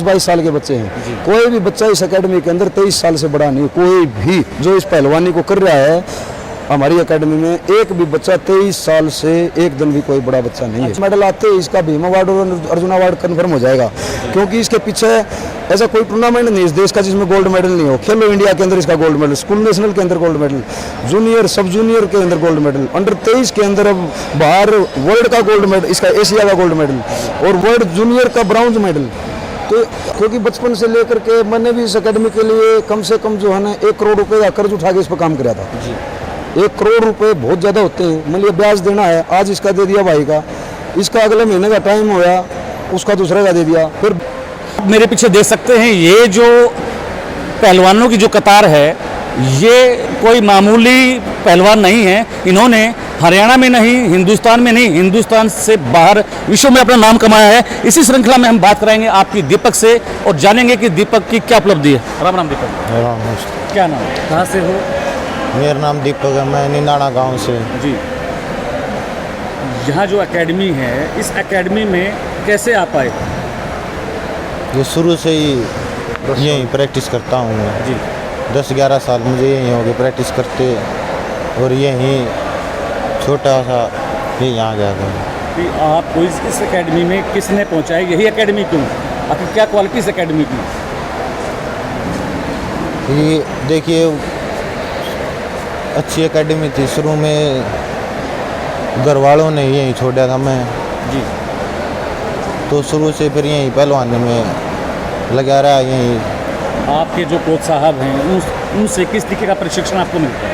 22 साल के बच्चे हैं। कोई भी बच्चा इस एकेडमी के अंदर 23 साल से बड़ा नहीं, कोई भी जो इस पहलवानी को कर रहा है हमारी एकेडमी में, एक भी बच्चा 23 साल से एक दिन भी कोई बड़ा बच्चा नहीं है। मेडल आते ही इसका भीम अवार्ड और अर्जुन अवार्ड कन्फर्म हो जाएगा, क्योंकि इसके पीछे ऐसा कोई टूर्नामेंट नहीं इस देश का जिसमें गोल्ड मेडल नहीं हो। खेलो इंडिया के अंदर इसका गोल्ड मेडल, स्कूल नेशनल के अंदर गोल्ड मेडल, जूनियर सब जूनियर के अंदर गोल्ड मेडल, अंडर 23 के अंदर अब बाहर वर्ल्ड का गोल्ड मेडल, इसका एशिया का गोल्ड मेडल और वर्ल्ड जूनियर का ब्राउंज मेडल। तो क्योंकि बचपन से लेकर के मैंने भी इस एकेडमी के लिए कम से कम जो है ना 1 करोड़ रुपए का कर्ज उठा के इस पर काम किया था। 1 करोड़ रुपए बहुत ज़्यादा होते हैं, मतलब ब्याज देना है, आज इसका दे दिया भाई का, इसका अगले महीने का टाइम होया उसका दूसरे का दे दिया। फिर मेरे पीछे देख सकते हैं ये जो पहलवानों की जो कतार है, ये कोई मामूली पहलवान नहीं है। इन्होंने हरियाणा में नहीं, हिंदुस्तान में नहीं, हिंदुस्तान से बाहर विश्व में अपना नाम कमाया है। इसी श्रृंखला में हम बात कराएंगे आपकी दीपक से और जानेंगे कि दीपक की क्या उपलब्धि है। राम राम दीपक। राम। क्या नाम, कहाँ से हो? मेरा नाम दीपक है, मैं निनाड़ा गांव से। जी, यहाँ जो एकेडमी है, इस एकेडमी में कैसे आप आए? ये शुरू से ही यहीं प्रैक्टिस करता हूँ मैं। जी, 10-11 साल मुझे यहीं हो गए प्रैक्टिस करते, और यहीं छोटा सा यहीं आ गया था। कि आपको इस एकेडमी में किसने पहुँचाया? यही एकेडमी क्यों? आपकी क्या क्वालिटी इस एकेडमी की? ये देखिए अच्छी एकेडमी थी, शुरू में घर वालों ने यहीं छोड़ा था मैं। जी, तो शुरू से फिर यहीं पहलवानी में लगा रहा यहीं। आपके जो कोच साहब हैं उनसे किस तरीके का प्रशिक्षण आपको मिलता है?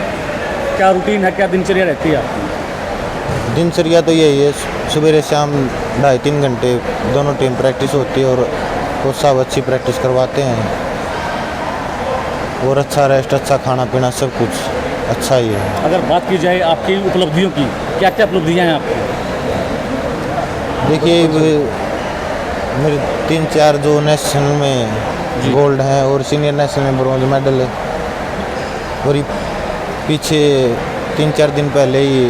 क्या रूटीन है, क्या दिनचर्या रहती है आपकी? दिनचर्या तो यही है, सवेरे शाम 2.5-3 घंटे दोनों टीम प्रैक्टिस होती है, और कोच साहब अच्छी प्रैक्टिस करवाते हैं, और अच्छा रेस्ट, अच्छा खाना पीना, सब कुछ अच्छा ही है। अगर बात की जाए आपकी उपलब्धियों की, क्या क्या उपलब्धियाँ हैं आपकी? देखिए मेरे 3-4 जो नेशनल में गोल्ड हैं और सीनियर नेशनल में ब्रॉन्ज मेडल है, और ये पीछे 3-4 दिन पहले ही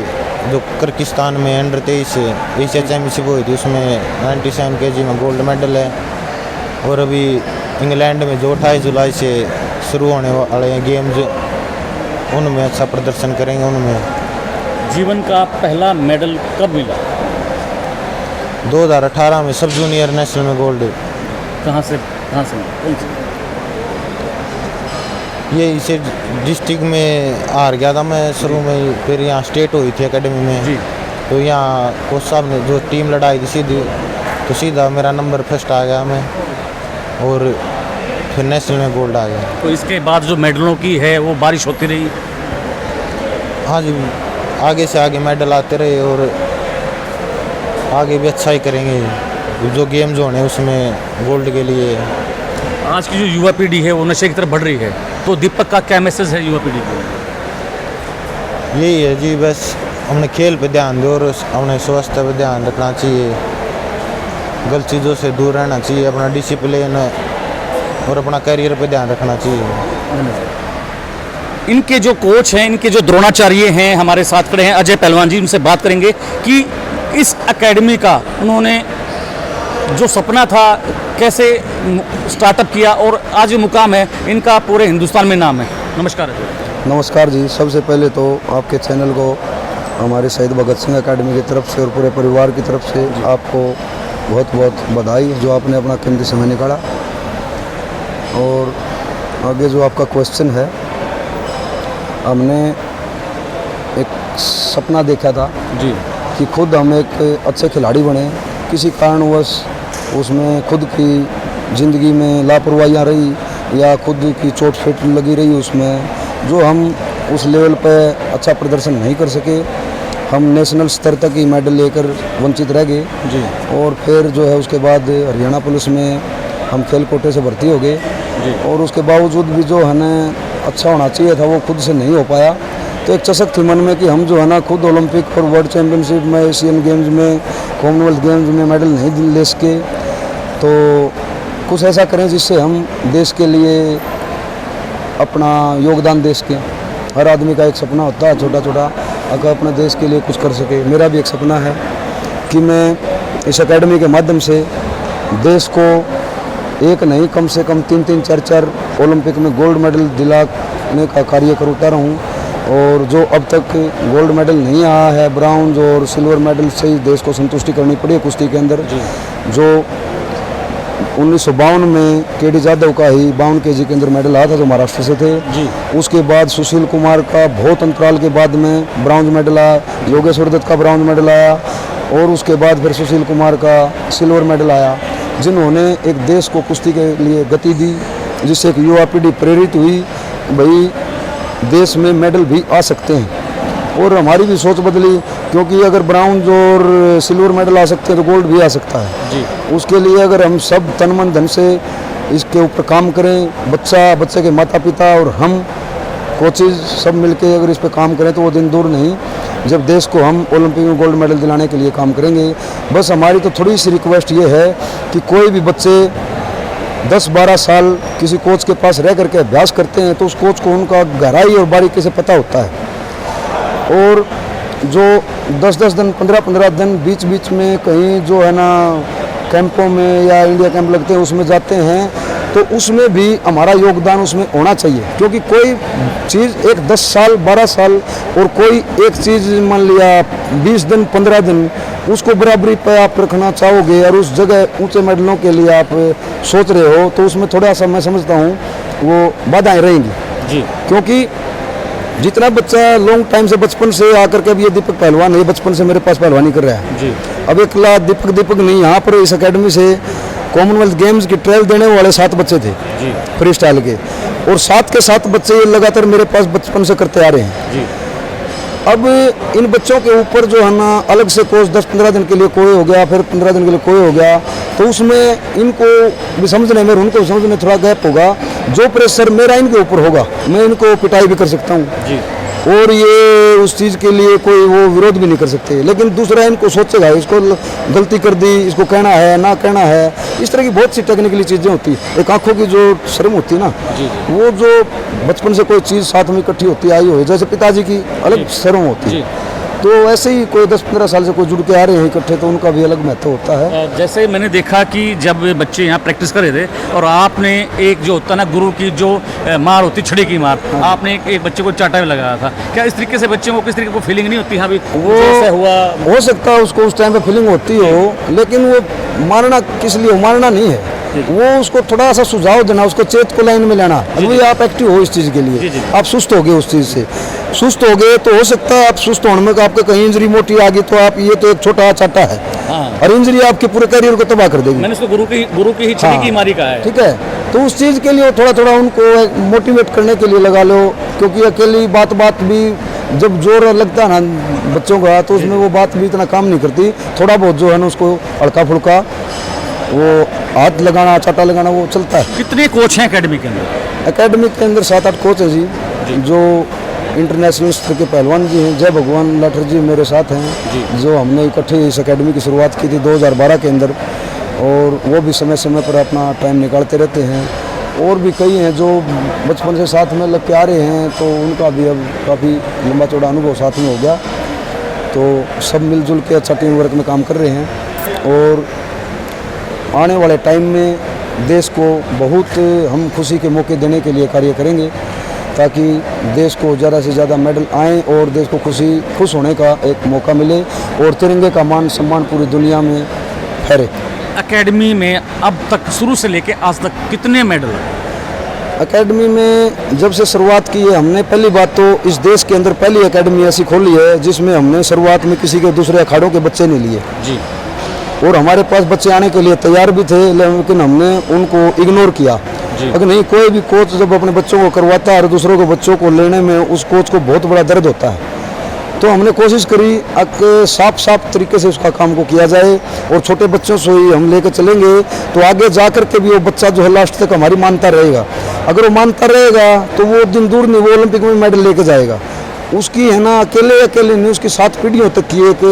जो किर्गिस्तान में अंडर 23 एशिया चैम्पियनशिप हुई थी, उसमें 97 kg में गोल्ड मेडल है। और अभी इंग्लैंड में जो 28 जुलाई से शुरू होने वाले हैं गेम्स, उनमें अच्छा प्रदर्शन करेंगे। उनमें जीवन का पहला मेडल कब मिला? 2018 में सब जूनियर नेशनल में गोल्ड। कहाँ से कौन से? ये इसे डिस्ट्रिक्ट में हार गया था मैं शुरू में ही, फिर यहाँ स्टेट हुई थी एकेडमी में। जी, तो यहाँ कोच साहब ने जो टीम लड़ाई थी सीधी, तो सीधा मेरा नंबर फर्स्ट आ गया मैं, और फिर नेशनल में गोल्ड आ गया। तो इसके बाद जो मेडलों की है वो बारिश होती रही? हाँ जी, आगे से आगे मेडल आते रहे, और आगे भी अच्छा ही करेंगे। जो गेम्स होने उसमें गोल्ड के लिए। आज की जो युवा पीढ़ी है वो नशे की तरफ बढ़ रही है, तो दीपक का क्या मैसेज है युवा पीढ़ी को? यही है जी, बस हमने खेल पे ध्यान दो, और हमने स्वास्थ्य पे ध्यान रखना चाहिए, गलत चीज़ों से दूर रहना चाहिए, अपना डिसिप्लिन और अपना करियर पे ध्यान रखना चाहिए। इनके जो कोच हैं, इनके जो द्रोणाचार्य हैं, हमारे साथ खड़े हैं अजय पहलवान जी, उनसे बात करेंगे कि इस एकेडमी का उन्होंने जो सपना था कैसे स्टार्टअप किया और आज ये मुकाम है, इनका पूरे हिंदुस्तान में नाम है। नमस्कार। नमस्कार जी, सबसे पहले तो आपके चैनल को हमारे शहीद भगत सिंह एकेडमी की तरफ से और पूरे परिवार की तरफ से आपको बहुत बहुत बधाई, जो आपने अपना कीमती समय निकाला। और आगे जो आपका क्वेश्चन है, हमने एक सपना देखा था जी कि खुद हम एक अच्छे खिलाड़ी बने, किसी कारणवश उसमें खुद की ज़िंदगी में लापरवाहियाँ रही या खुद की चोट फिट लगी रही उसमें, जो हम उस लेवल पर अच्छा प्रदर्शन नहीं कर सके। हम नेशनल स्तर तक ही मेडल लेकर वंचित रह गए जी। और फिर जो है उसके बाद हरियाणा पुलिस में हम खेल कोटे से भर्ती हो गए जी। और उसके बावजूद भी जो है ना अच्छा होना चाहिए था वो खुद से नहीं हो पाया। तो एक चसक थी मन में कि हम जो है ना खुद ओलंपिक और वर्ल्ड चैम्पियनशिप में, एशियन गेम्स में, कॉमनवेल्थ गेम्स में मेडल नहीं ले सके, तो कुछ ऐसा करें जिससे हम देश के लिए अपना योगदान दे सकें। हर आदमी का एक सपना होता है छोटा छोटा, अगर अपने देश के लिए कुछ कर सके। मेरा भी एक सपना है कि मैं इस एकेडमी के माध्यम से देश को एक नहीं कम से कम 3-3 4-4 ओलंपिक में गोल्ड मेडल दिलाने का कार्य करता रहा हूँ। और जो अब तक गोल्ड मेडल नहीं आया है, ब्राउन्ज और सिल्वर मेडल से ही देश को संतुष्टि करनी पड़ी है कुश्ती के अंदर। जो 1952 में केडी जाधव का ही 52 केजी के अंदर मेडल आया था जो महाराष्ट्र से थे जी। उसके बाद सुशील कुमार का बहुत अंतराल के बाद में ब्राउन्ज मेडल आया, योगेश्वर दत्त का ब्राउन्ज मेडल आया और उसके बाद फिर सुशील कुमार का सिल्वर मेडल आया, जिन्होंने एक देश को कुश्ती के लिए गति दी, जिससे एक युवा पीढ़ी प्रेरित हुई भाई देश में मेडल भी आ सकते हैं। और हमारी भी सोच बदली, क्योंकि अगर ब्राउन्ज और सिल्वर मेडल आ सकते हैं तो गोल्ड भी आ सकता है जी। उसके लिए अगर हम सब तन मन धन से इसके ऊपर काम करें, बच्चे के माता पिता और हम कोचेज सब मिलके अगर इस पे काम करें तो वो दिन दूर नहीं जब देश को हम ओलंपिक में गोल्ड मेडल दिलाने के लिए काम करेंगे। बस हमारी तो थोड़ी सी रिक्वेस्ट ये है कि कोई भी बच्चे 10-12 साल किसी कोच के पास रह करके अभ्यास करते हैं तो उस कोच को उनका गहराई और बारीकी से पता होता है। और जो 10-10 दिन 15-15 दिन बीच बीच में कहीं जो है ना कैंपों में या इंडिया कैंप लगते हैं उसमें जाते हैं तो उसमें भी हमारा योगदान उसमें होना चाहिए। क्योंकि कोई चीज़ एक 10 साल 12 साल और कोई एक चीज़ मान लिया 20 दिन 15 दिन उसको बराबरी पर आप रखना चाहोगे और उस जगह ऊंचे मेडलों के लिए आप सोच रहे हो तो उसमें थोड़ा सा मैं समझता हूँ वो बाधाएं रहेंगी जी। क्योंकि जितना बच्चा लॉन्ग टाइम से बचपन से आकर के अब ये दीपक पहलवान है, बचपन से मेरे पास पहलवानी कर रहा है जी। अब एक दीपक नहीं, यहाँ पर इस एकेडमी से कॉमनवेल्थ गेम्स की ट्रायल देने वाले 7 बच्चे थे जी फ्री स्टाइल के, और 7 के 7 बच्चे ये लगातार मेरे पास बचपन से करते आ रहे हैं जी। अब इन बच्चों के ऊपर जो है ना अलग से कोच 10-15 दिन के लिए कोई हो गया, फिर 15 दिन के लिए कोई हो गया, तो उसमें इनको भी समझने में उनको समझने थोड़ा गैप होगा। जो प्रेशर मेरा इनके ऊपर होगा मैं इनको पिटाई भी कर सकता हूँ जी। और ये उस चीज़ के लिए कोई वो विरोध भी नहीं कर सकते, लेकिन दूसरा इनको सोचेगा इसको गलती कर दी, इसको कहना है ना कहना है, इस तरह की बहुत सी टेक्निकली चीज़ें होती है। एक आंखों की जो शर्म होती है ना जी। वो जो बचपन से कोई चीज़ साथ में इकट्ठी होती आई हो, जैसे पिताजी की अलग शर्म होती है, तो ऐसे ही कोई 10-15 साल से कोई जुड़ के आ रहे हैं इकट्ठे तो उनका भी अलग महत्व होता है। जैसे मैंने देखा कि जब बच्चे यहाँ प्रैक्टिस कर रहे थे और आपने एक जो होता ना गुरु की जो मार होती छड़ी की मार, हाँ। आपने एक बच्चे को चाटा में लगाया था, क्या इस तरीके से बच्चे को किस तरीके को फीलिंग नहीं होती? हाँ भी वो ऐसा हुआ हो सकता है उसको उस टाइम पे फीलिंग होती हो, लेकिन वो मारना किस लिए, मारना नहीं है, वो उसको थोड़ा सा सुझाव देना, उसको चेत को लाइन में लाना। अभी आप एक्टिव हो इस चीज़ के लिए, आप सुस्त हो गए उस चीज़ से, सुस्त हो गए तो हो सकता है आप सुस्त होने में आपके कहीं इंजरी मोटी आ गई तो आप ये तो एक छोटा चाटा है हाँ। और इंजरी आपके पूरे करियर को तबाह कर देगी। मैंने इसको गुरु की ही छड़ी की मारी कहा है, ठीक है। तो उस चीज़ के लिए थोड़ा उनको मोटिवेट करने के लिए लगा लो, क्योंकि अकेली बात भी जब जोर लगता है ना बच्चों का तो उसमें वो बात भी इतना काम नहीं करती। थोड़ा बहुत जो है ना उसको हल्का फुल्का वो हाथ लगाना चाटा लगाना वो चलता है। कितने कोच हैं एकेडमी के अंदर? एकेडमी के अंदर 7-8 कोच हैं जी, जो इंटरनेशनल स्तर के पहलवान जी हैं। जय भगवान लाठर जी मेरे साथ हैं, जो हमने इकट्ठे इस एकेडमी की शुरुआत की थी 2012 के अंदर, और वो भी समय समय पर अपना टाइम निकालते रहते हैं। और भी कई हैं जो बचपन से साथ में लग के आ रहे हैं, तो उनका भी अब काफ़ी लंबा चौड़ा अनुभव साथ में हो गया, तो सब मिलजुल के अच्छा टीम वर्क में काम कर रहे हैं। और आने वाले टाइम में देश को बहुत हम खुशी के मौके देने के लिए कार्य करेंगे, ताकि देश को ज़्यादा से ज़्यादा मेडल आएँ और देश को खुश होने का एक मौका मिले और तिरंगे का मान सम्मान पूरी दुनिया में फहरे। एकेडमी में अब तक शुरू से लेके आज तक कितने मेडल? एकेडमी में जब से शुरुआत की है हमने, पहली बात तो इस देश के अंदर पहली एकेडमी ऐसी खोली है जिसमें हमने शुरुआत में किसी के दूसरे अखाड़ों के बच्चे नहीं लिए जी। और हमारे पास बच्चे आने के लिए तैयार भी थे, लेकिन हमने उनको इग्नोर किया। अगर नहीं, कोई भी कोच जब अपने बच्चों को करवाता है और दूसरों को बच्चों को लेने में उस कोच को बहुत बड़ा दर्द होता है, तो हमने कोशिश करी कि साफ तरीके से उसका काम को किया जाए और छोटे बच्चों से ही हम लेकर चलेंगे तो आगे जा कर के भी वो बच्चा जो है लास्ट तक हमारी मानता रहेगा। अगर वो मानता रहेगा तो वो दिन दूर नहीं, वो ओलंपिक में मेडल लेके जाएगा। उसकी है ना अकेले नहीं, उसकी 7 पीढ़ियों तक की एक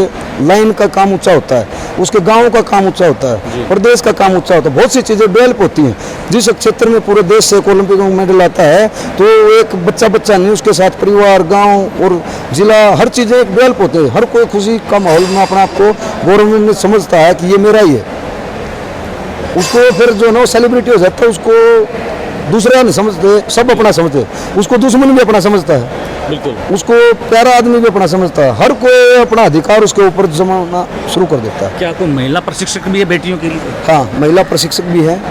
लाइन का काम ऊंचा होता है, उसके गांव का काम ऊंचा होता है, प्रदेश का काम ऊंचा होता है। बहुत सी चीज़ें डेवलप होती हैं। जिस क्षेत्र में पूरे देश से ओलंपिक में मेडल आता है तो एक बच्चा नहीं, उसके साथ परिवार, गांव और जिला, हर चीज़ें एक डेवलप होते हैं। हर कोई खुशी का माहौल में अपने आप को गौरवान्वित समझता है कि ये मेरा ही है। उसको फिर जो ना सेलिब्रिटी हो जाता है, उसको दूसरे नहीं समझते, सब अपना समझते, उसको दुश्मन भी अपना समझता है, बिल्कुल। उसको प्यारा आदमी भी अपना समझता है, हर कोई अपना अधिकार उसके ऊपर जमाना शुरू कर देता है। क्या कोई महिला प्रशिक्षक भी है बेटियों के लिए? हाँ, महिला प्रशिक्षक भी हैं,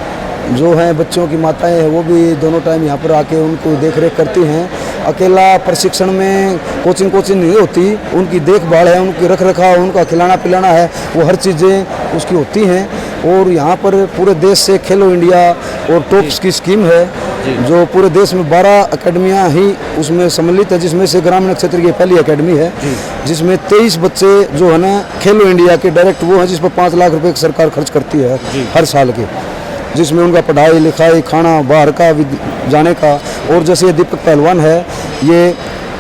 जो हैं बच्चों की माताएं हैं, वो भी दोनों टाइम यहाँ पर आके उनको देख रेख करती हैं। अकेला प्रशिक्षण में कोचिंग नहीं होती, उनकी देखभाल है, उनकी रख रखाव, उनका खिलाना पिलाना है, वो हर चीज़ें उसकी होती हैं। और यहाँ पर पूरे देश से खेलो इंडिया और टॉप्स की स्कीम है, जो पूरे देश में 12 अकेडमियाँ ही उसमें सम्मिलित है, जिसमें से ग्रामीण क्षेत्र की पहली अकेडमी है, जिसमें 23 बच्चे जो है ना खेलो इंडिया के डायरेक्ट वो हैं, जिस पर 5 लाख रुपए की सरकार खर्च करती है हर साल के, जिसमें उनका पढ़ाई लिखाई खाना बाहर का जाने का। और जैसे ये दीपक पहलवान है, ये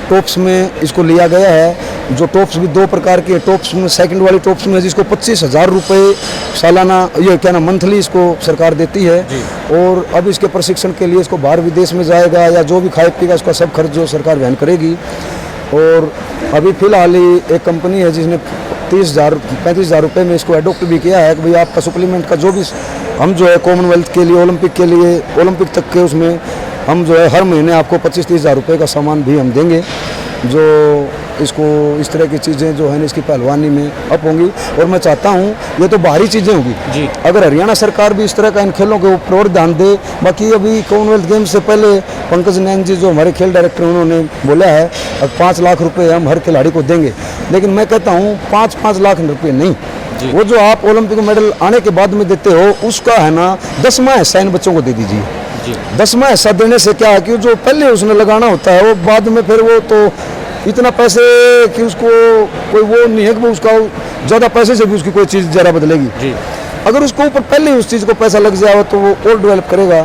टॉप्स में इसको लिया गया है, जो टॉप्स भी 2 प्रकार के टॉप्स में, सेकंड वाली टॉप्स में जिसको 25,000 रुपये सालाना, ये क्या ना मंथली इसको सरकार देती है। और अब इसके प्रशिक्षण के लिए इसको बाहर विदेश में जाएगा या जो भी खाए पिएगा उसका सब खर्च जो सरकार वहन करेगी। और अभी फिलहाल ही एक कंपनी है जिसने 35,000 रुपये में इसको एडॉप्ट भी किया है कि भाई आपका सप्लीमेंट का जो भी हम जो है कॉमनवेल्थ के लिए, ओलंपिक के लिए, ओलंपिक तक के उसमें हम जो है हर महीने आपको 25-30 हज़ार रुपये का सामान भी हम देंगे, जो इसको इस तरह की चीज़ें जो है ना इसकी पहलवानी में अप होंगी। और मैं चाहता हूँ ये तो बाहरी चीज़ें होंगी जी, अगर हरियाणा सरकार भी इस तरह का इन खेलों के ऊपर और ध्यान दे। बाकी अभी कॉमनवेल्थ गेम्स से पहले पंकज नैन जी जो हमारे खेल डायरेक्टर उन्होंने बोला है अब 5 लाख रुपए हम हर खिलाड़ी को देंगे, लेकिन मैं कहता हूँ 5-5 लाख रुपये नहीं, वो जो आप ओलंपिक मेडल आने के बाद में देते हो उसका है ना 10वां हिस्सा इन बच्चों को दे दीजिए। 10वां हिस्सा देने से क्या है कि जो पहले उसने लगाना होता है वो बाद में फिर वो तो इतना पैसे कि उसको कोई वो नहीं है कि वो उसका ज़्यादा पैसे से भी उसकी कोई चीज़ ज़रा बदलेगी। अगर उसको ऊपर पहले ही उस चीज़ को पैसा लग जाए तो वो और डेवलप करेगा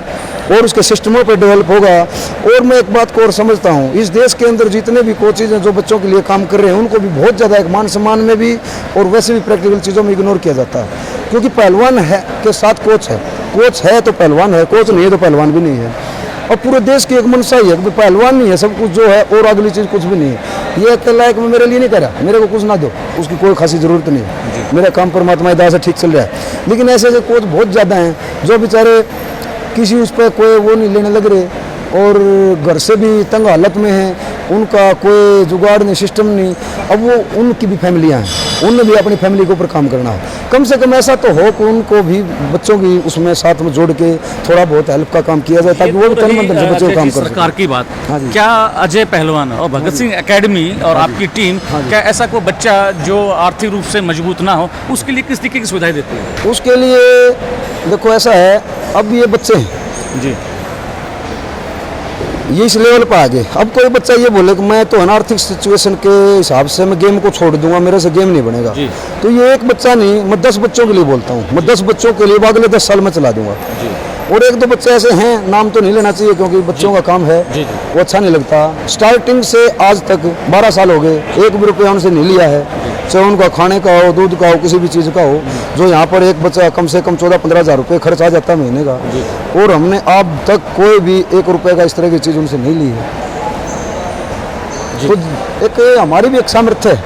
और उसके सिस्टमों पर डेवलप होगा। और मैं एक बात को और समझता हूँ, इस देश के अंदर जितने भी कोचेज हैं जो बच्चों के लिए काम कर रहे हैं उनको भी बहुत ज़्यादा एक मान सम्मान में भी और वैसे भी प्रैक्टिकल चीज़ों में इग्नोर किया जाता है, क्योंकि पहलवान है के साथ कोच है, कोच है तो पहलवान है, कोच नहीं है तो पहलवान भी नहीं है। और पूरे देश की एक मनसा ही है कि पहलवान नहीं है सब कुछ जो है और अगली चीज़ कुछ भी नहीं है। ये अकेला है कि मैं मेरे लिए नहीं कर रहा, मेरे को कुछ ना दो, उसकी कोई खासी ज़रूरत नहीं है, मेरा काम परमात्मा दया से ठीक चल रहा है। लेकिन ऐसे ऐसे कोच बहुत ज़्यादा हैं जो बेचारे किसी उस पर कोई वो नहीं लेने लग रहे और घर से भी तंग हालत में हैं, उनका कोई जुगाड़ नहीं, सिस्टम नहीं। अब वो उनकी भी फैमिलियाँ हैं, उनने भी अपनी फैमिली के ऊपर काम करना हो, कम से कम ऐसा तो हो कि उनको भी बच्चों की उसमें साथ में जोड़ के थोड़ा बहुत हेल्प का काम किया जाए ताकि वो भी तन मन धन से बच्चों को काम कर सरकार की बात। हाँ जी। क्या अजय पहलवान और भगत सिंह एकेडमी और आपकी टीम क्या ऐसा कोई बच्चा जो आर्थिक रूप से मजबूत ना हो उसके लिए किस तरीके की सुविधाएं देती है? उसके लिए देखो ऐसा है, अब ये बच्चे हैं जी, ये इस लेवल पर आ गए। अब कोई बच्चा ये बोले कि मैं तो अनार्थिक सिचुएशन के हिसाब से मैं गेम को छोड़ दूंगा, मेरे से गेम नहीं बनेगा, तो ये एक बच्चा नहीं, मैं 10 बच्चों के लिए बोलता हूँ, मैं 10 बच्चों के लिए अगले 10 साल में चला दूंगा। और 1-2 बच्चे ऐसे हैं, नाम तो नहीं लेना चाहिए क्योंकि बच्चों का काम है, वो अच्छा नहीं लगता। स्टार्टिंग से आज तक 12 साल हो गए, 1 भी रुपया उनसे नहीं लिया है, चाहे उनका खाने का हो, दूध का हो, किसी भी चीज़ का हो। जो यहाँ पर एक बच्चा कम से कम 14-15 हज़ार रुपये खर्च आ जाता है महीने का, और हमने अब तक कोई भी 1 रुपये का इस तरह की चीज़ उनसे नहीं ली है। खुद एक हमारी भी एक सामर्थ्य है,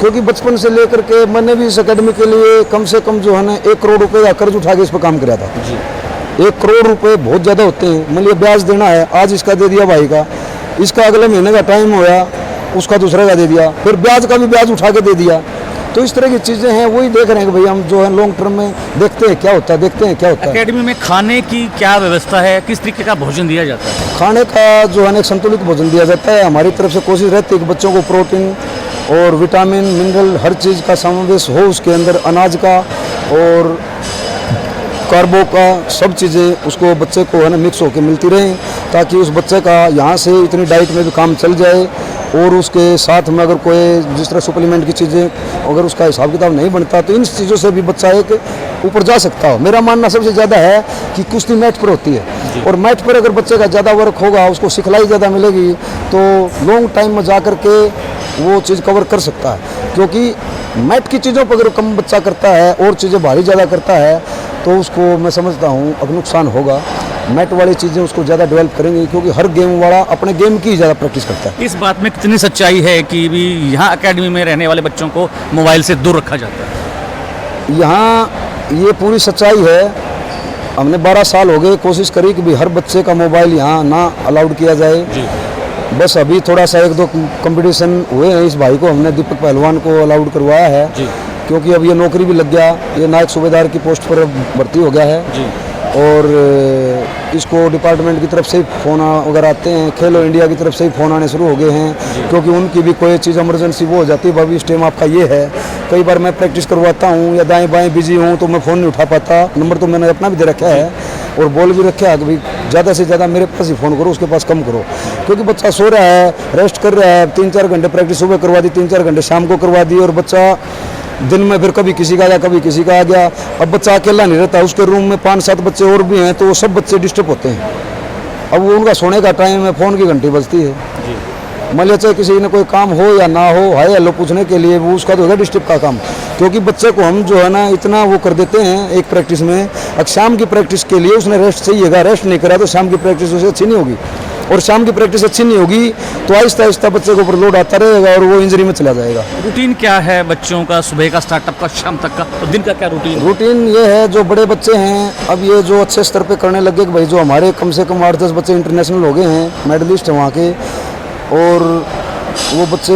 क्योंकि बचपन से लेकर के मैंने भी इस अकेडमी के लिए कम से कम जो है ना 1 करोड़ रुपये का कर्ज उठा के इस पर काम किया था। 1 करोड़ रुपये बहुत ज़्यादा होते हैं। मान लिया ब्याज देना है, आज इसका दे दिया भाई का, इसका अगले महीने का टाइम होया उसका दूसरे का दे दिया, फिर ब्याज का भी ब्याज उठा के दे दिया। तो इस तरह की चीज़ें हैं, वही देख रहे हैं कि भाई हम जो है लॉन्ग टर्म में देखते हैं क्या होता है, देखते हैं क्या होता है। एकेडमी में खाने की क्या व्यवस्था है, किस तरीके का भोजन दिया जाता है? खाने का जो है एक संतुलित भोजन दिया जाता है। हमारी तरफ से कोशिश रहती है कि बच्चों को प्रोटीन और विटामिन मिनरल हर चीज़ का समावेश हो उसके अंदर, अनाज का और कार्बो का, सब चीज़ें उसको बच्चे को है ना मिक्स होकर मिलती रहें, ताकि उस बच्चे का यहाँ से इतनी डाइट में भी काम चल जाए। और उसके साथ में अगर कोई जिस तरह सप्लीमेंट की चीज़ें अगर उसका हिसाब किताब नहीं बनता तो इन चीज़ों से भी बच्चा एक ऊपर जा सकता हो। मेरा मानना सबसे ज़्यादा है कि कुश्ती मैट पर होती है, और मैट पर अगर बच्चे का ज़्यादा वर्क होगा, उसको सिखलाई ज़्यादा मिलेगी, तो लॉन्ग टाइम में जा कर के वो चीज़ कवर कर सकता है। क्योंकि मैट की चीज़ों पर अगर कम बच्चा करता है और चीज़ें भारी ज़्यादा करता है तो उसको मैं समझता हूँ अब नुकसान होगा। मैट वाली चीज़ें उसको ज़्यादा डेवलप करेंगे, क्योंकि हर गेम वाला अपने गेम की ज़्यादा प्रैक्टिस करता है। इस बात में कितनी सच्चाई है कि भी यहाँ एकेडमी में रहने वाले बच्चों को मोबाइल से दूर रखा जाता है? यहाँ ये पूरी सच्चाई है हमने 12 साल हो गए कोशिश करी कि भी हर बच्चे का मोबाइल यहाँ ना अलाउड किया जाए। जी बस अभी थोड़ा सा 1-2 कंपटीशन हुए हैं, इस भाई को हमने दीपक पहलवान को अलाउड करवाया है जी क्योंकि अब ये नौकरी भी लग गया, ये नायक सूबेदार की पोस्ट पर भर्ती हो गया है जी और इसको डिपार्टमेंट की तरफ से ही फ़ोन वगैरह आते हैं, खेलो इंडिया की तरफ से ही फ़ोन आने शुरू हो गए हैं क्योंकि उनकी भी कोई चीज़ इमरजेंसी वो हो जाती है, भाभी इस टाइम आपका ये है। कई बार मैं प्रैक्टिस करवाता हूँ या दाएं बाएं बिजी हूँ तो मैं फ़ोन नहीं उठा पाता, नंबर तो मैंने अपना भी दे रखा है और बोल भी रखा है कि भाई ज़्यादा से ज़्यादा मेरे पास ही फ़ोन करो, उसके पास कम करो क्योंकि बच्चा सो रहा है, रेस्ट कर रहा है। 3-4 घंटे प्रैक्टिस सुबह करवा दी, 3-4 घंटे शाम को करवा दी और बच्चा दिन में फिर कभी किसी का आ गया कभी किसी का आ गया। अब बच्चा अकेला नहीं रहता, उसके रूम में 5-7 बच्चे और भी हैं तो वो सब बच्चे डिस्टर्ब होते हैं। अब वो उनका सोने का टाइम है, फ़ोन की घंटी बजती है। मान लिया चाहे किसी ने कोई काम हो या ना हो, हाय हेलो पूछने के लिए वो उसका तो होगा डिस्टर्ब का काम क्योंकि बच्चे को हम जो है ना इतना वो कर देते हैं एक प्रैक्टिस में। अब शाम की प्रैक्टिस के लिए उसने रेस्ट चाहिएगा, रेस्ट नहीं करा तो शाम की प्रैक्टिस उसे अच्छी नहीं होगी और शाम की प्रैक्टिस अच्छी नहीं होगी तो आहिस्ता आहिस्ता बच्चे के ऊपर लोड आता रहेगा और वो इंजरी में चला जाएगा। रूटीन क्या है बच्चों का, सुबह का स्टार्टअप का शाम तक का, तो दिन का क्या रूटीन? रूटीन ये है, जो बड़े बच्चे हैं अब ये जो अच्छे स्तर पे करने लगे कि भाई जो हमारे कम से कम 8-10 बच्चे इंटरनेशनल हो गए हैं, मेडलिस्ट हैं वहाँ के, और वो बच्चे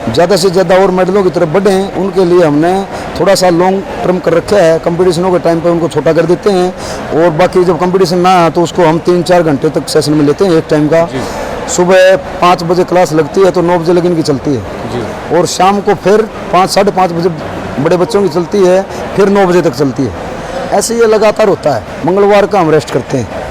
ज़्यादा से ज़्यादा और मेडलों की तरफ बढ़े हैं उनके लिए हमने थोड़ा सा लॉन्ग टर्म कर रखा है। कंपटीशनों के टाइम पे उनको छोटा कर देते हैं और बाकी जब कंपटीशन ना आए तो उसको हम 3-4 घंटे तक सेशन में लेते हैं एक टाइम का। सुबह 5 बजे क्लास लगती है तो 9 बजे लगिन की चलती है और शाम को फिर 5-5:30 बजे बड़े बच्चों की चलती है, फिर 9 बजे तक चलती है। ऐसे ये लगातार होता है। मंगलवार का हम रेस्ट करते हैं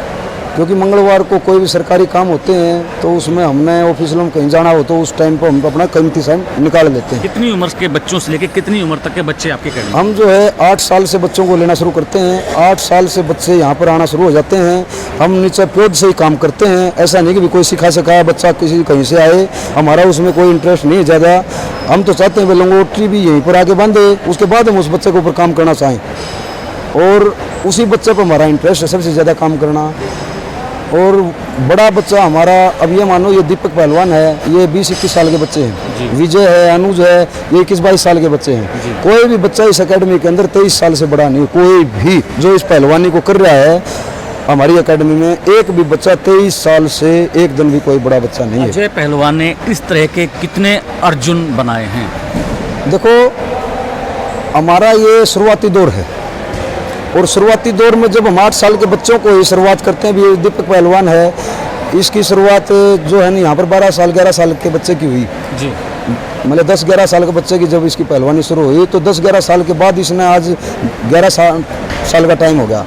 क्योंकि मंगलवार को कोई भी सरकारी काम होते हैं तो उसमें हमने ऑफिशियल में कहीं जाना हो तो उस टाइम पर हम अपना कीमती टाइम निकाल लेते हैं। कितनी उम्र के बच्चों से लेकर कितनी उम्र तक के बच्चे आपके करने? हम जो है 8 साल से बच्चों को लेना शुरू करते हैं। 8 साल से बच्चे यहाँ पर आना शुरू हो जाते हैं। हम नीचे प्योद से ही काम करते हैं, ऐसा नहीं कि भी कोई सिखा सका बच्चा किसी कहीं से आए, हमारा उसमें कोई इंटरेस्ट नहीं है ज़्यादा। हम तो चाहते हैं वे लंगोटी भी यहीं पर आके बांधे, उसके बाद हम उस बच्चे के ऊपर काम करना चाहें और उसी बच्चे पर हमारा इंटरेस्ट है सबसे ज़्यादा काम करना। और बड़ा बच्चा हमारा अब ये मानो ये दीपक पहलवान है, ये 20-21 साल के बच्चे हैं, विजय है, अनुज है, ये 21-22 साल के बच्चे हैं। कोई भी बच्चा इस एकेडमी के अंदर 23 साल से बड़ा नहीं, कोई भी जो इस पहलवानी को कर रहा है हमारी एकेडमी में, एक भी बच्चा 23 साल से एक दिन भी कोई बड़ा बच्चा नहीं है। अजय पहलवान ने इस तरह के कितने अर्जुन बनाए हैं? देखो हमारा ये शुरुआती दौर है और शुरुआती दौर में जब हम 8 साल के बच्चों को ये शुरुआत करते हैं, भी दीपक पहलवान है, इसकी शुरुआत जो है ना यहाँ पर 12 साल 11 साल के बच्चे की हुई जी। मतलब 10-11 साल के बच्चे की जब इसकी पहलवानी शुरू हुई तो 10-11 साल के बाद इसने आज 11 साल का टाइम हो गया।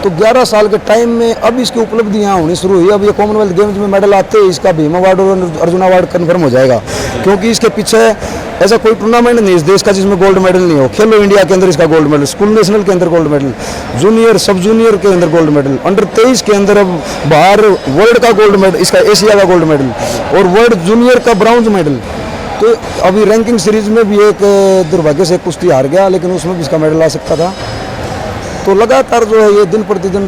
तो 11 साल के टाइम में अब इसकी उपलब्धियाँ होनी शुरू हुई। अब ये कॉमनवेल्थ गेम्स में मेडल आते हैं, इसका भीम अवार्ड और अर्जुन अवार्ड कन्फर्म हो जाएगा क्योंकि इसके पीछे ऐसा कोई टूर्नामेंट नहीं इस देश का जिसमें गोल्ड मेडल नहीं हो। खेलो इंडिया के अंदर इसका गोल्ड मेडल, स्कूल नेशनल के अंदर गोल्ड मेडल, जूनियर सब जूनियर के अंदर गोल्ड मेडल, अंडर 23 के अंदर अब बाहर वर्ल्ड का गोल्ड मेडल, इसका एशिया का गोल्ड मेडल और वर्ल्ड जूनियर का ब्राउन्ज मेडल। तो अभी रैंकिंग सीरीज में भी एक दुर्भाग्य से कुश्ती हार गया लेकिन उसमें भी इसका मेडल आ सकता था। तो लगातार जो है ये दिन प्रतिदिन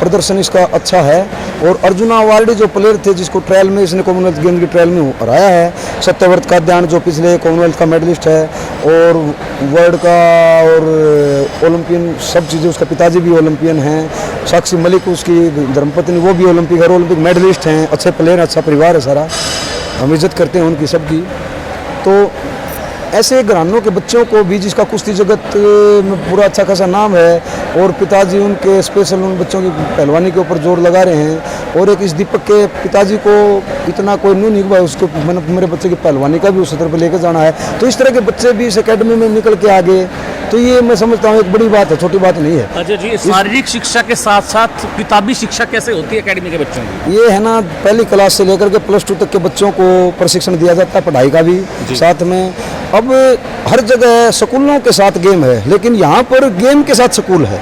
प्रदर्शन इसका अच्छा है। और अर्जुना अवार्डी जो प्लेयर थे जिसको ट्रायल में इसने कॉमनवेल्थ गेम की ट्रायल में हराया है, सत्यव्रत काद्यान जो पिछले कॉमनवेल्थ का मेडलिस्ट है और वर्ल्ड का और ओलंपियन सब चीज़ें, उसका पिताजी भी ओलंपियन हैं, साक्षी मलिक उसकी धर्मपत्नी वो भी ओलंपिक है, ओलंपिक मेडलिस्ट हैं, अच्छे प्लेयर, अच्छा परिवार है सारा, हम इज्जत करते हैं उनकी सबकी। तो ऐसे घरानों के बच्चों को भी जिसका कुश्ती जगत में पूरा अच्छा खासा नाम है और पिताजी उनके स्पेशल उन बच्चों की पहलवानी के ऊपर जोर लगा रहे हैं और एक इस दीपक के पिताजी को इतना कोई नहीं हुआ उसको मेरे बच्चे की पहलवानी का भी उस स्तर पर लेकर जाना है। तो इस तरह के बच्चे भी इस एकेडमी में निकल के आगे, तो ये मैं समझता हूँ एक बड़ी बात है, छोटी बात नहीं है। अजय जी, शारीरिक शिक्षा के साथ साथ किताबी शिक्षा कैसे होती है एकेडमी के बच्चों की? ये है ना, पहली क्लास से लेकर के +2 तक के बच्चों को प्रशिक्षण दिया जाता है, पढ़ाई का भी साथ में। अब हर जगह स्कूलों के साथ गेम है लेकिन यहाँ पर गेम के साथ स्कूल है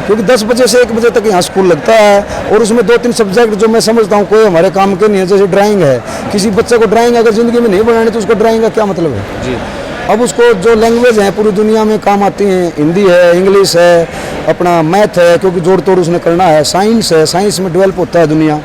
क्योंकि 10 बजे से 1 बजे तक यहाँ स्कूल लगता है और उसमें 2-3 सब्जेक्ट जो मैं समझता हूँ कोई हमारे काम के नहीं है, जैसे ड्राइंग है। किसी बच्चे को ड्राइंग अगर ज़िंदगी में नहीं बनानी तो उसको ड्राइंग का क्या मतलब है जी। अब उसको जो लैंग्वेज है पूरी दुनिया में काम आती हैं, हिंदी है, इंग्लिश है, अपना मैथ है क्योंकि जोड़ तोड़ उसने करना है, साइंस है, साइंस में डेवलप होता है दुनिया।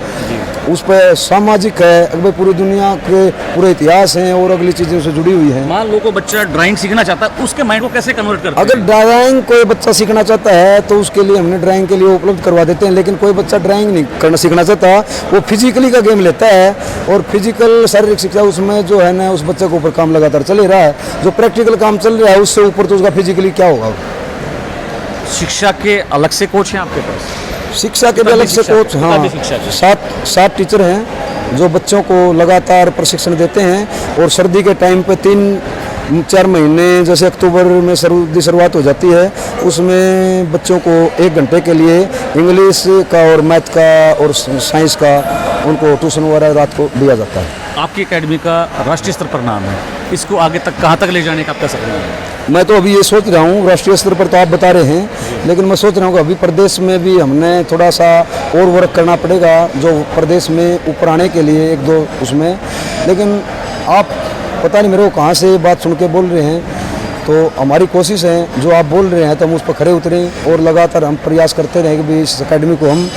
उस पर सामाजिक है, अगर पूरी दुनिया के पूरे इतिहास हैं और अगली चीज़ों से जुड़ी हुई हैं। मान लो को बच्चा ड्राइंग सीखना चाहता है, उसके माइंड को कैसे कन्वर्ट करते अगर ड्राइंग कोई बच्चा सीखना चाहता है तो उसके लिए हमने ड्राइंग के लिए उपलब्ध करवा देते हैं, लेकिन कोई बच्चा ड्राइंग नहीं करना सीखना चाहता, वो फिजिकली का गेम लेता है और फिजिकल शारीरिक शिक्षा उसमें जो है ना उस बच्चे के ऊपर काम लगातार चल ही रहा है। जो प्रैक्टिकल काम चल रहा है उससे ऊपर तो उसका फिजिकली क्या होगा। शिक्षा के अलग से कोच हैं आपके पास? शिक्षा के भी अलग से कोच, हाँ, 7 टीचर हैं जो बच्चों को लगातार प्रशिक्षण देते हैं। और सर्दी के टाइम पे 3-4 महीने, जैसे अक्टूबर में सर्दी शुरुआत हो जाती है, उसमें बच्चों को 1 घंटे के लिए इंग्लिश का और मैथ का और साइंस का उनको ट्यूशन वगैरह रात को दिया जाता है। आपकी एकेडमी का राष्ट्रीय स्तर पर नाम है, इसको आगे तक कहाँ तक ले जाने का आपका सपना है? मैं तो अभी ये सोच रहा हूँ, राष्ट्रीय स्तर पर तो आप बता रहे हैं, लेकिन मैं सोच रहा हूँ कि अभी प्रदेश में भी हमने थोड़ा सा और वर्क करना पड़ेगा, जो प्रदेश में ऊपर आने के लिए 1-2 उसमें। लेकिन आप पता नहीं मेरे को कहाँ से बात सुन के बोल रहे हैं, तो हमारी कोशिश है जो आप बोल रहे हैं तो हम उस पर खड़े उतरें और लगातार हम प्रयास करते रहें कि भी इस अकेडमी को हम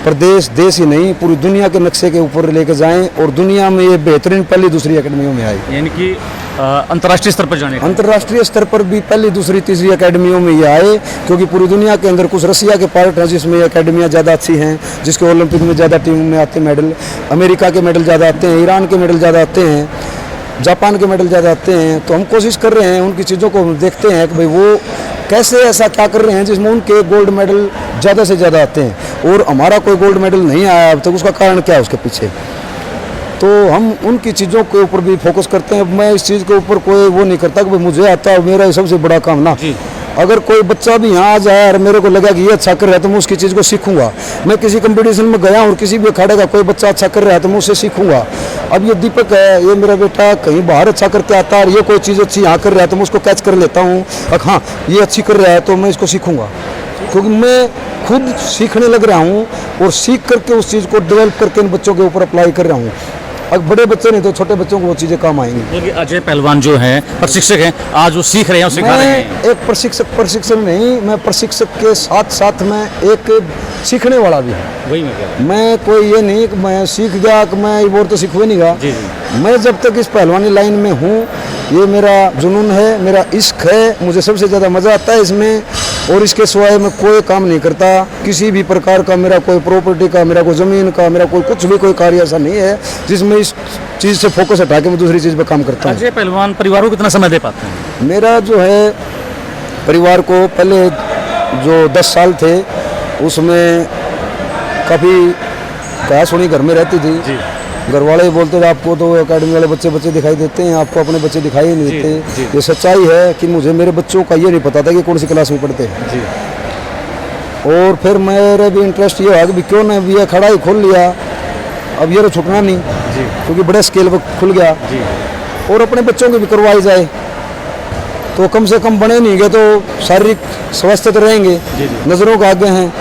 प्रदेश, देश ही नहीं पूरी दुनिया के नक्शे के ऊपर लेके जाएं और दुनिया में ये बेहतरीन पहली दूसरी अकेडमियों में आए, यानी कि अंतर्राष्ट्रीय स्तर पर जाने का। अंतर्राष्ट्रीय स्तर पर भी पहली दूसरी तीसरी अकेडमियों में ये आए, क्योंकि पूरी दुनिया के अंदर कुछ रसिया के पार्ट हैं जिसमें ये अकेडमियाँ ज़्यादा अच्छी हैं, जिसके ओलंपिक में ज़्यादा टीम में आते हैं मेडल, अमेरिका के मेडल ज़्यादा आते हैं, ईरान के मेडल ज़्यादा आते हैं, जापान के मेडल ज़्यादा आते हैं। तो हम कोशिश कर रहे हैं, उनकी चीज़ों को देखते हैं कि भाई वो कैसे ऐसा क्या कर रहे हैं जिसमें उनके गोल्ड मेडल ज़्यादा से ज़्यादा आते हैं और हमारा कोई गोल्ड मेडल नहीं आया अब तक, उसका कारण क्या है उसके पीछे। तो हम उनकी चीज़ों के ऊपर भी फोकस करते हैं। मैं इस चीज़ के ऊपर कोई वो नहीं करता कि भाई मुझे आता है, मेरा ये सबसे बड़ा काम ना। अगर कोई बच्चा भी यहाँ आ जाए और मेरे को लगा कि ये अच्छा कर रहा है तो मैं उसकी चीज़ को सीखूंगा। मैं किसी कंपटीशन में गया और किसी भी अखाड़े का कोई बच्चा अच्छा कर रहा है तो मैं उससे सीखूंगा। अब ये दीपक है, ये मेरा बेटा कहीं बाहर अच्छा करके आता है और ये कोई चीज़ अच्छी यहाँ कर रहा है तो मैं उसको कैच कर लेता हूँ, हाँ ये अच्छी कर रहा है तो मैं इसको सीखूंगा, क्योंकि मैं खुद सीखने लग रहा हूँ और सीख करके उस चीज़ को डेवलप करके इन बच्चों के ऊपर अप्लाई कर रहा हूँ। अब बड़े बच्चे नहीं तो छोटे बच्चों को वो चीज़ें काम आएंगी। क्योंकि अजय पहलवान जो हैं प्रशिक्षक हैं, आज वो सीख रहे हैं और सिखा रहे हैं। एक प्रशिक्षक नहीं, मैं प्रशिक्षक के साथ साथ मैं एक सीखने वाला भी हूँ। वही मैं कह रहा हूँ। मैं कोई ये नहीं कि मैं सीख गया कि मैं वो तो सीख हुए नहीं गा। मैं जब तक इस पहलवानी लाइन में हूँ, ये मेरा जुनून है, मेरा इश्क है, मुझे सबसे ज़्यादा मज़ा आता है इसमें। और इसके सिवाय मैं कोई काम नहीं करता, किसी भी प्रकार का मेरा कोई प्रॉपर्टी का, मेरा कोई ज़मीन का, मेरा कोई कुछ भी कोई कार्य ऐसा नहीं है जिसमें इस चीज़ से फोकस हटा के मैं दूसरी चीज़ पे काम करता हूँ। अजय पहलवान परिवार को कितना समय दे पाते हैं? मेरा जो है परिवार को पहले जो 10 साल थे उसमें काफ़ी कहा सुनी घर में रहती थी। घर वाले ही बोलते थे आपको तो एकेडमी वाले बच्चे दिखाई देते हैं, आपको अपने बच्चे दिखाई ही नहीं देते। ये सच्चाई है कि मुझे मेरे बच्चों का ये नहीं पता था कि कौन सी क्लास में पढ़ते हैं। और फिर मेरे भी इंटरेस्ट ये हुआ कि क्यों ना ये खड़ा ही खोल लिया, अब ये तो छुटना नहीं, क्योंकि बड़े स्केल पर खुल गया और अपने बच्चों की भी करवाई जाए तो कम से कम बने नहीं गए तो शारीरिक स्वस्थ तो रहेंगे, नज़रों के आगे हैं।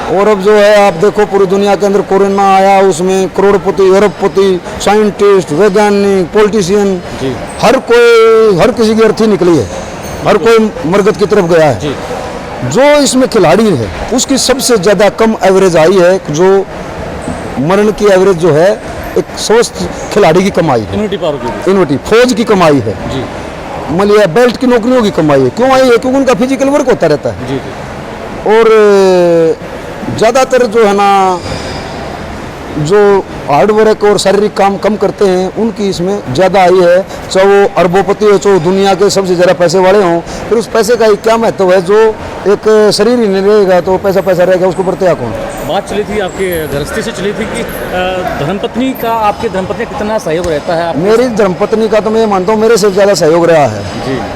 और अब जो है आप देखो पूरी दुनिया के अंदर कोरोना आया, उसमें करोड़पति, अरबपति, साइंटिस्ट, वैज्ञानिक, पॉलिटिशियन, हर किसी की अर्थी निकली है, हर कोई मरगत की तरफ गया है। जो इसमें खिलाड़ी है उसकी सबसे ज़्यादा कम एवरेज आई है, जो मरण की एवरेज जो है एक स्वस्थ खिलाड़ी की कमाई है, इम्यूनिटी फौज की कमाई है, मान लिया बेल्ट की नौकरियों की कमाई है। क्यों आई है? क्योंकि उनका फिजिकल वर्क होता रहता है। और ज़्यादातर जो है ना जो हार्ड वर्क और शारीरिक काम कम करते हैं उनकी इसमें ज़्यादा आई है, चाहे वो अरबोपति हो, चाहे दुनिया के सबसे ज़्यादा पैसे वाले हों। फिर उस पैसे का ही क्या महत्व है? जो एक शरीर ही नहीं रहेगा तो पैसा रहेगा, उसको बरतेगा कौन? बात चली थी आपके गृहस्थी से चली थी कि धर्मपत्नी का, आपके धर्मपत्नी का कितना सहयोग रहता है? मेरी धर्मपत्नी का तो मैं मानता हूँ मेरे से ज़्यादा सहयोग रहा है,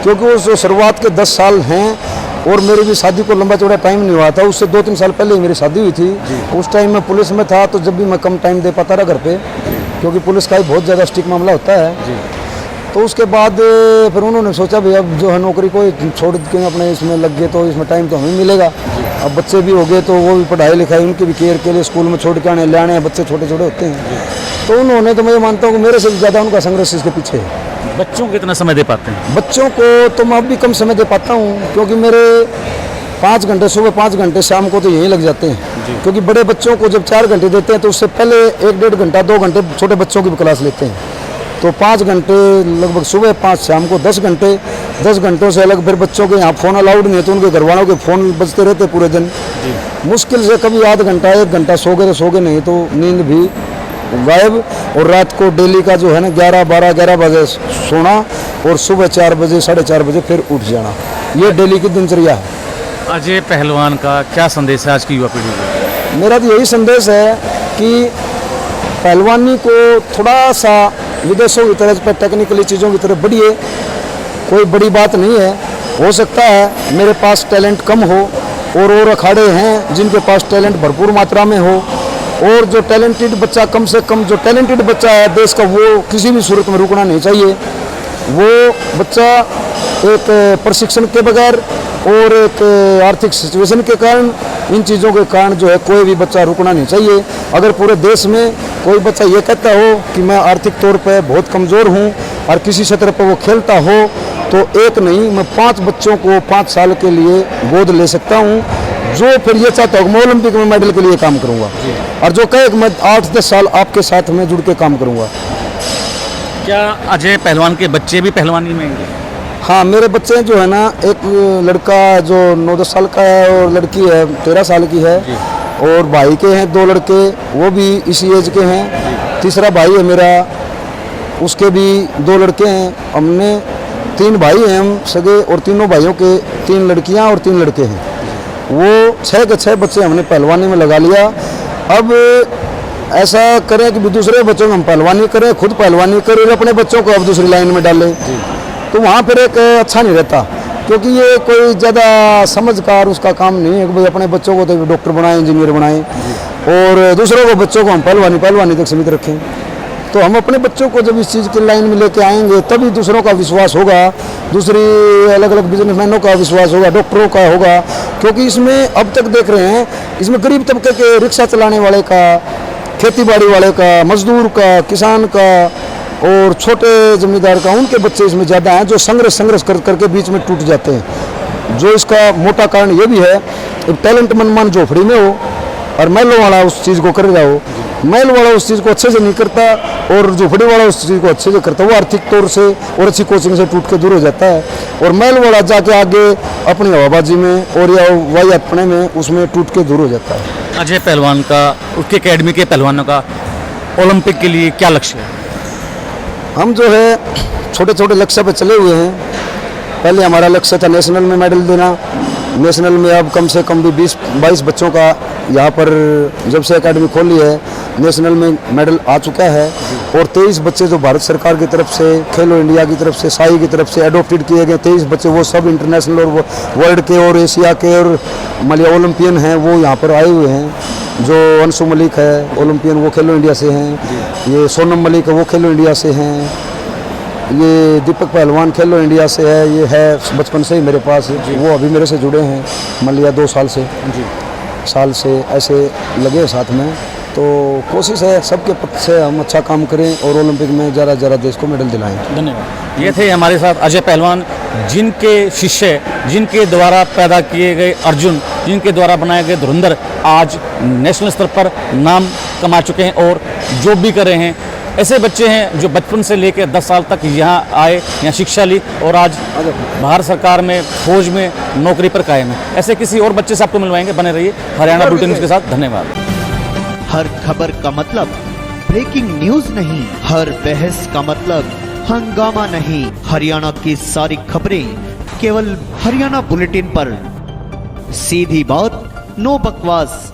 क्योंकि वो जो शुरुआत के 10 साल हैं और मेरी भी शादी को लंबा चौड़ा टाइम नहीं हुआ था, उससे 2-3 साल पहले ही मेरी शादी हुई थी। उस टाइम मैं पुलिस में था तो जब भी मैं कम टाइम दे पाता रहा घर पे, क्योंकि पुलिस का ही बहुत ज़्यादा स्ट्रिक्ट मामला होता है। तो उसके बाद फिर उन्होंने सोचा भाई अब जो है नौकरी को छोड़ के अपने इसमें लग गए तो इसमें टाइम तो हमें मिलेगा। अब बच्चे भी हो गए तो वो भी पढ़ाई लिखाई उनकी भी केयर के लिए स्कूल में छोड़ के आने ले आने, बच्चे छोटे छोटे होते हैं। तो उन्होंने, तो मैं मानता हूँ कि मेरे से ज़्यादा उनका संघर्ष इसके पीछे है। बच्चों को कितना समय दे पाते हैं? बच्चों को तो मैं अब भी कम समय दे पाता हूँ, क्योंकि मेरे 5 घंटे सुबह, 5 घंटे शाम को तो यहीं लग जाते हैं, क्योंकि बड़े बच्चों को जब 4 घंटे देते हैं तो उससे पहले 1-1.5 घंटा 2 घंटे छोटे बच्चों की भी क्लास लेते हैं। तो 5 घंटे लगभग सुबह, 5 शाम को 10 घंटे। 10 घंटों से अलग फिर बच्चों के यहाँ फ़ोन अलाउड नहीं है, तो उनके घर वालों के फ़ोन बजते रहते पूरे दिन। मुश्किल से कभी आधा घंटा 1 घंटा सो गए नहीं तो नींद भी गायब। और रात को डेली का जो है ना 11 बजे सोना और सुबह 4 बजे 4:30 बजे फिर उठ जाना, ये डेली की दिनचर्या है। अजय पहलवान का क्या संदेश है आज की युवा पीढ़ी को? मेरा तो यही संदेश है कि पहलवानी को थोड़ा सा विदेशों की तरह पर टेक्निकली चीज़ों की तरफ बढ़िए। कोई बड़ी बात नहीं है। हो सकता है मेरे पास टैलेंट कम हो और अखाड़े हैं जिनके पास टैलेंट भरपूर मात्रा में हो, और जो टैलेंटेड बच्चा, कम से कम जो टैलेंटेड बच्चा है देश का, वो किसी भी सूरत में रुकना नहीं चाहिए। वो बच्चा एक प्रशिक्षण के बगैर और एक आर्थिक सिचुएशन के कारण, इन चीज़ों के कारण जो है कोई भी बच्चा रुकना नहीं चाहिए। अगर पूरे देश में कोई बच्चा ये कहता हो कि मैं आर्थिक तौर पर बहुत कमज़ोर हूँ और किसी सतह पर वो खेलता हो, तो एक नहीं मैं 5 बच्चों को 5 साल के लिए गोद ले सकता हूँ, जो फिर ये चाहता हूँ कि मैं ओलंपिक में मेडल के लिए काम करूँगा, और जो कहे कि मैं 8-10 साल आपके साथ में जुड़ के काम करूँगा। क्या अजय पहलवान के बच्चे भी पहलवानी में हैं? हाँ, मेरे बच्चे जो है ना, एक लड़का जो 9-10 साल का है और लड़की है 13 साल की है, और भाई के हैं 2 लड़के, वो भी इसी एज के हैं। तीसरा भाई है मेरा, उसके भी 2 लड़के हैं। हमने 3 भाई हैं हम सगे, और तीनों भाइयों के 3 लड़कियां और 3 लड़के हैं। वो 6 के 6 बच्चे हमने पहलवानी में लगा लिया। अब ऐसा करें कि दूसरे बच्चों को हम पहलवानी करें, खुद पहलवानी करें और अपने बच्चों को अब दूसरी लाइन में डालें, तो वहाँ पर एक अच्छा नहीं रहता, क्योंकि ये कोई ज़्यादा समझकार उसका काम नहीं है कि भाई अपने बच्चों को तो डॉक्टर बनाएं, इंजीनियर बनाएं, और दूसरों को बच्चों को हम पहलवानी तक सीमित रखें। तो हम अपने बच्चों को जब इस चीज़ की लाइन में लेके आएंगे तभी दूसरों का विश्वास होगा, दूसरी अलग अलग बिजनेसमैनों का विश्वास होगा, डॉक्टरों का होगा। क्योंकि इसमें अब तक देख रहे हैं, इसमें गरीब तबके के रिक्शा चलाने वाले का, खेतीबाड़ी वाले का, मजदूर का, किसान का और छोटे जमींदार का, उनके बच्चे इसमें ज़्यादा हैं जो संघर्ष करके बीच में टूट जाते हैं। जो इसका मोटा कारण ये भी है, टैलेंट मनमान झोपड़ी में हो और महलों वाला उस चीज़ को कर रहा हो। महल वाला उस चीज़ को अच्छे से नहीं करता और झोपड़ी वाला उस चीज़ को अच्छे से करता है, वो आर्थिक तौर से और अच्छी कोचिंग से टूट के दूर हो जाता है। और महल वाला जाके आगे अपनी हवाबाजी में और या वाहियातपने में उसमें टूट के दूर हो जाता है। अजय पहलवान का, उसके एकेडमी के पहलवानों का ओलंपिक के लिए क्या लक्ष्य है? हम जो है छोटे छोटे लक्ष्य पे चले हुए हैं। पहले हमारा लक्ष्य था नेशनल में मेडल देना। नेशनल में अब कम से कम भी 20-22 बच्चों का यहाँ पर जब से एकेडमी खोली है नेशनल में मेडल आ चुका है। और 23 बच्चे जो भारत सरकार की तरफ से, खेलो इंडिया की तरफ से, साई की तरफ से एडोप्टेड किए गए 23 बच्चे, वो सब इंटरनेशनल और वर्ल्ड के और एशिया के और मलिया ओलंपियन हैं, वो यहाँ पर आए हुए हैं। जो अंशु मलिक है ओलंपियन, वो खेलो इंडिया से हैं। ये सोनम मलिक है, वो खेलो इंडिया से हैं। ये दीपक पहलवान खेलो इंडिया से है, ये है बचपन से ही मेरे पास, वो अभी मेरे से जुड़े हैं मलिया 2 साल से ऐसे लगे साथ में। तो कोशिश है सबके पक्ष से हम अच्छा काम करें और ओलंपिक में ज़रा देश को मेडल दिलाएं। धन्यवाद। ये थे हमारे साथ अजय पहलवान, जिनके शिष्य, जिनके द्वारा पैदा किए गए अर्जुन, जिनके द्वारा बनाए गए धुरंधर आज नेशनल स्तर पर नाम कमा चुके हैं और जॉब भी कर रहे हैं। ऐसे बच्चे हैं जो बचपन से लेकर 10 साल तक यहाँ आए, यहाँ शिक्षा ली और आज भारत सरकार में फौज में नौकरी पर कायम है। ऐसे किसी और बच्चे से आपको मिलवाएंगे। बने रहिए हरियाणा बुलेटिन न्यूज़ के साथ। धन्यवाद। हर खबर का मतलब ब्रेकिंग न्यूज नहीं, हर बहस का मतलब हंगामा नहीं। हरियाणा की सारी खबरें केवल हरियाणा बुलेटिन पर। सीधी बात, नो बकवास।